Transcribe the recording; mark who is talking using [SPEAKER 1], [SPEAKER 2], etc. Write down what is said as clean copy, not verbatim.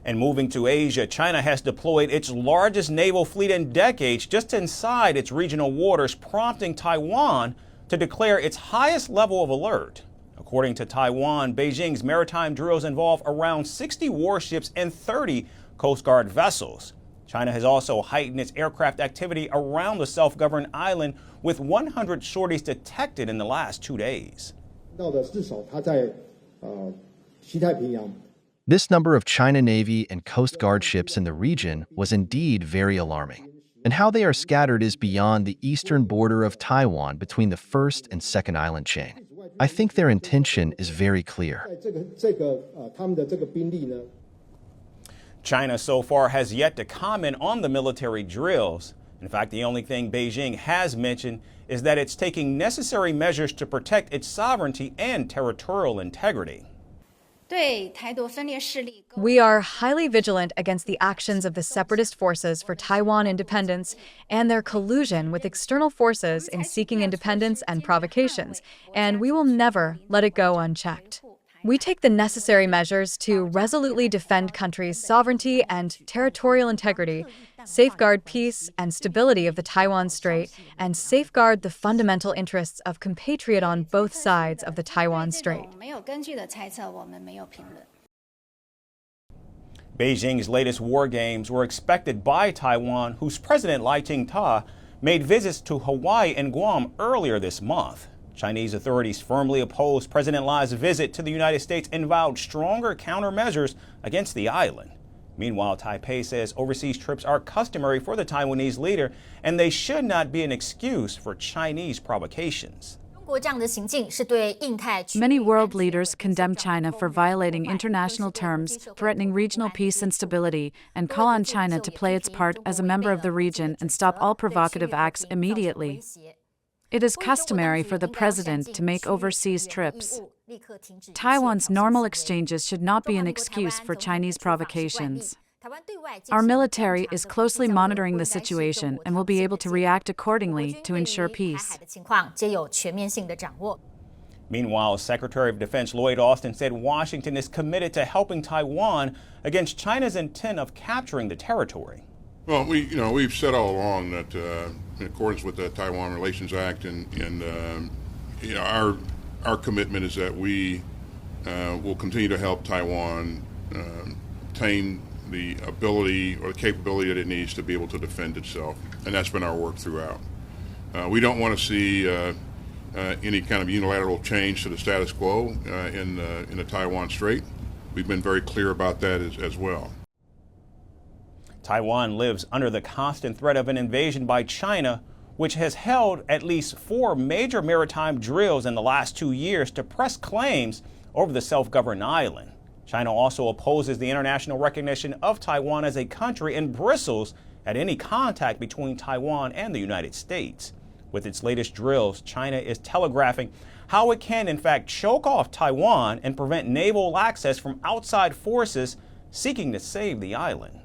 [SPEAKER 1] And moving to Asia, China has deployed its largest naval fleet in decades just inside its regional waters, prompting Taiwan to declare its highest level of alert. According to Taiwan, Beijing's maritime drills involve around 60 warships and 30 Coast Guard vessels. China has also heightened its aircraft activity around the self-governed island, with 100 sorties detected in the last 2 days.
[SPEAKER 2] This number of China Navy and Coast Guard ships in the region was indeed very alarming. And how they are scattered is beyond the eastern border of Taiwan between the first and second island chain. I think their intention is very clear.
[SPEAKER 1] China so far has yet to comment on the military drills. In fact, the only thing Beijing has mentioned is that it's taking necessary measures to protect its sovereignty and territorial integrity.
[SPEAKER 3] We are highly vigilant against the actions of the separatist forces for Taiwan independence and their collusion with external forces in seeking independence and provocations, and we will never let it go unchecked. We take the necessary measures to resolutely defend country's sovereignty and territorial integrity, safeguard peace and stability of the Taiwan Strait, and safeguard the fundamental interests of compatriots on both sides of the Taiwan Strait.
[SPEAKER 1] Beijing's latest war games were expected by Taiwan, whose President Lai Ching-te made visits to Hawaii and Guam earlier this month. Chinese authorities firmly opposed President Lai's visit to the United States and vowed stronger countermeasures against the island. Meanwhile, Taipei says overseas trips are customary for the Taiwanese leader, and they should not be an excuse for Chinese provocations.
[SPEAKER 4] Many world leaders condemn China for violating international terms, threatening regional peace and stability, and call on China to play its part as a member of the region and stop all provocative acts immediately. It is customary for the president to make overseas trips. Taiwan's normal exchanges should not be an excuse for Chinese provocations. Our military is closely monitoring the situation and will be able to react accordingly to ensure peace.
[SPEAKER 1] Meanwhile, Secretary of Defense Lloyd Austin said Washington is committed to helping Taiwan against China's intent of capturing the territory.
[SPEAKER 5] Well, we've said all along that in accordance with the Taiwan Relations Act, and our commitment is that we will continue to help Taiwan obtain the ability or the capability that it needs to be able to defend itself, and that's been our work throughout. We don't want to see any kind of unilateral change to the status quo in the Taiwan Strait. We've been very clear about that as well.
[SPEAKER 1] Taiwan lives under the constant threat of an invasion by China, which has held at least 4 major maritime drills in the last 2 years to press claims over the self-governed island. China also opposes the international recognition of Taiwan as a country and bristles at any contact between Taiwan and the United States. With its latest drills, China is telegraphing how it can, in fact, choke off Taiwan and prevent naval access from outside forces seeking to save the island.